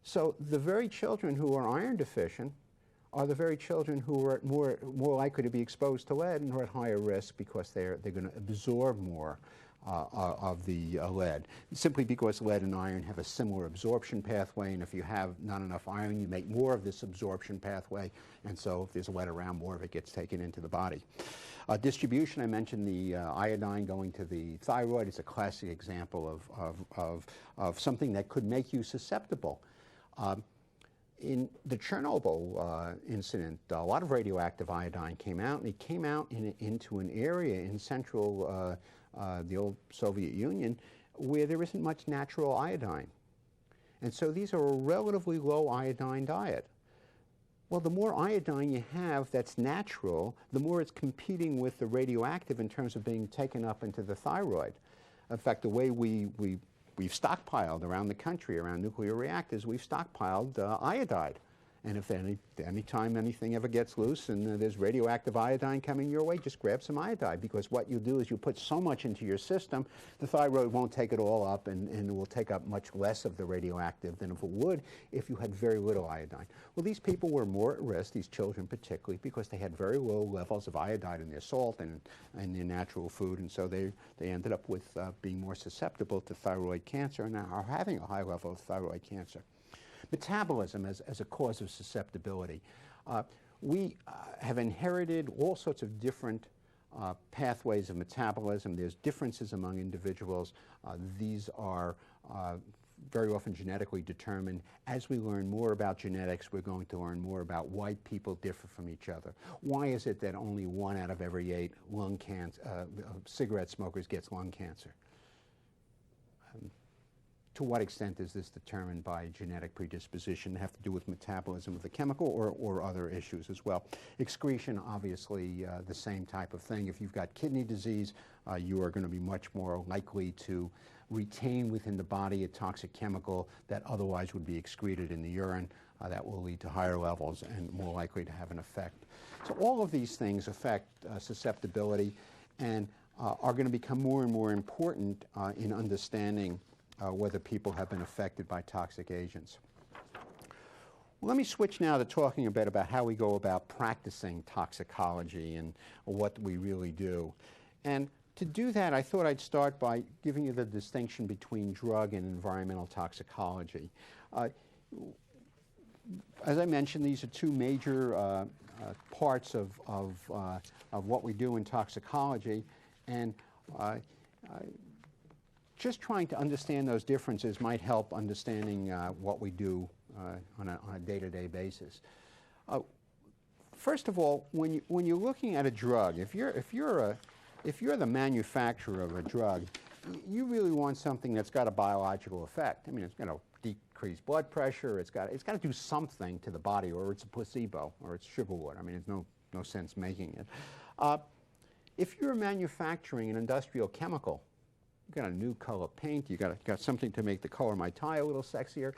Speaker 3: So the very children who are iron deficient are the very children who are more likely to be exposed to lead and are at higher risk because they're going to absorb more of the lead, simply because lead and iron have a similar absorption pathway, and if you have not enough iron, you make more of this absorption pathway, and so if there's lead around, more of it gets taken into the body. Distribution, I mentioned the iodine going to the thyroid. It's a classic example of something that could make you susceptible. In the Chernobyl incident, a lot of radioactive iodine came out, and it came out into an area in central the old Soviet Union where there isn't much natural iodine. And so these are a relatively low iodine diet. Well, the more iodine you have that's natural, the more it's competing with the radioactive in terms of being taken up into the thyroid. In fact, the way we've stockpiled around the country, around nuclear reactors, we've stockpiled iodide. And if any time anything ever gets loose and there's radioactive iodine coming your way, just grab some iodide, because what you do is you put so much into your system, the thyroid won't take it all up, and it will take up much less of the radioactive than if it would if you had very little iodine. Well, these people were more at risk, these children particularly, because they had very low levels of iodide in their salt and in their natural food, and so they ended up with being more susceptible to thyroid cancer and are having a high level of thyroid cancer. Metabolism as a cause of susceptibility. We have inherited all sorts of different pathways of metabolism. There's differences among individuals. These are very often genetically determined. As we learn more about genetics, we're going to learn more about why people differ from each other. Why is it that only 1 out of every 8 cigarette smokers gets lung cancer? To what extent is this determined by genetic predisposition? Have to do with metabolism of the chemical or other issues as well. Excretion, obviously, the same type of thing. If you've got kidney disease, you are going to be much more likely to retain within the body a toxic chemical that otherwise would be excreted in the urine. That will lead to higher levels and more likely to have an effect. So all of these things affect susceptibility, and are going to become more and more important in understanding whether people have been affected by toxic agents. Well, let me switch now to talking a bit about how we go about practicing toxicology and what we really do. And to do that, I thought I'd start by giving you the distinction between drug and environmental toxicology. As I mentioned, these are two major parts of what we do in toxicology, and just trying to understand those differences might help understanding what we do on a day-to-day basis. First of all, when you're looking at a drug, if you're the manufacturer of a drug, you really want something that's got a biological effect. I mean, it's going to decrease blood pressure. It's got to do something to the body, or it's a placebo, or it's sugarwood. I mean, there's no sense making it. If you're manufacturing an industrial chemical, you've got a new color paint, you've got something to make the color of my tie a little sexier,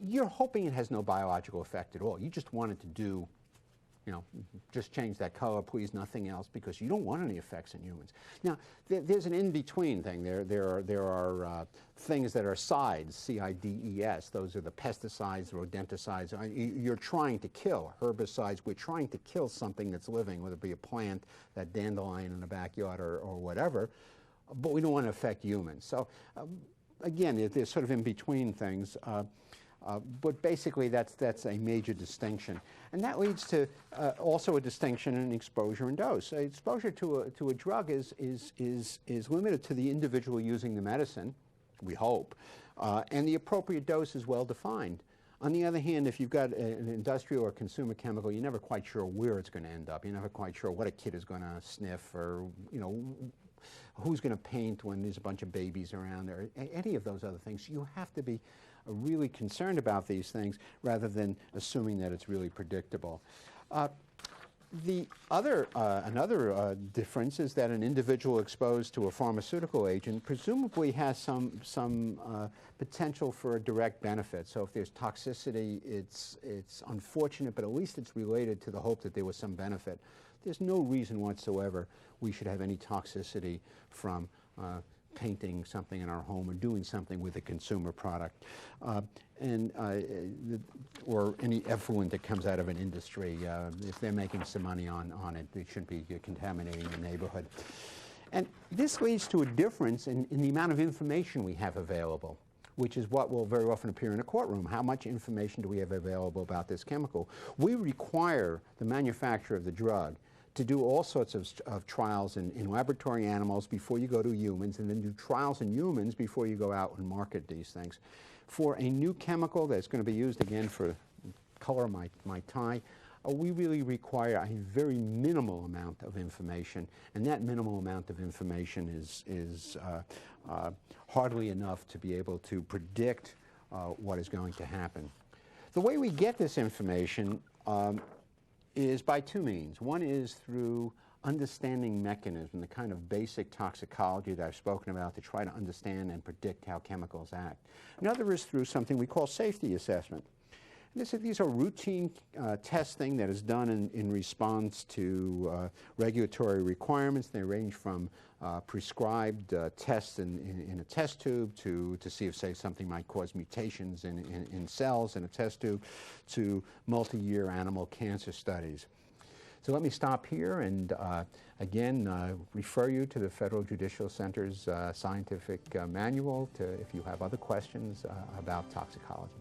Speaker 3: you're hoping it has no biological effect at all. You just want it to do, just change that color, please, nothing else, because you don't want any effects in humans. Now, there's an in-between thing. There are things that are sides, C-I-D-E-S. Those are the pesticides, the rodenticides. You're trying to kill. Herbicides, we're trying to kill something that's living, whether it be a plant, that dandelion in the backyard, or whatever, but we don't want to affect humans. So, again, there's sort of in-between things. But basically, that's a major distinction. And that leads to also a distinction in exposure and dose. Exposure to a drug is limited to the individual using the medicine, we hope, and the appropriate dose is well defined. On the other hand, if you've got an industrial or consumer chemical, you're never quite sure where it's going to end up. You're never quite sure what a kid is going to sniff, or who's going to paint when there's a bunch of babies around, or any of those other things. You have to be really concerned about these things rather than assuming that it's really predictable. Another difference is that an individual exposed to a pharmaceutical agent presumably has some potential for a direct benefit. So if there's toxicity, it's unfortunate, but at least it's related to the hope that there was some benefit. There's no reason whatsoever we should have any toxicity from painting something in our home or doing something with a consumer product, or any effluent that comes out of an industry. If they're making some money on it, they shouldn't be contaminating the neighborhood. And this leads to a difference in the amount of information we have available, which is what will very often appear in a courtroom. How much information do we have available about this chemical? We require the manufacturer of the drug to do all sorts of trials in laboratory animals before you go to humans, and then do trials in humans before you go out and market these things. For a new chemical that's going to be used, again, for color of my tie, we really require a very minimal amount of information, and that minimal amount of information is hardly enough to be able to predict what is going to happen. The way we get this information is by two means. One is through understanding mechanism, the kind of basic toxicology that I've spoken about to try to understand and predict how chemicals act. Another is through something we call safety assessment. These are routine testing that is done in response to regulatory requirements. They range from prescribed tests in a test tube to see if, say, something might cause mutations in cells in a test tube, to multi-year animal cancer studies. So let me stop here and again refer you to the Federal Judicial Center's scientific manual if you have other questions about toxicology.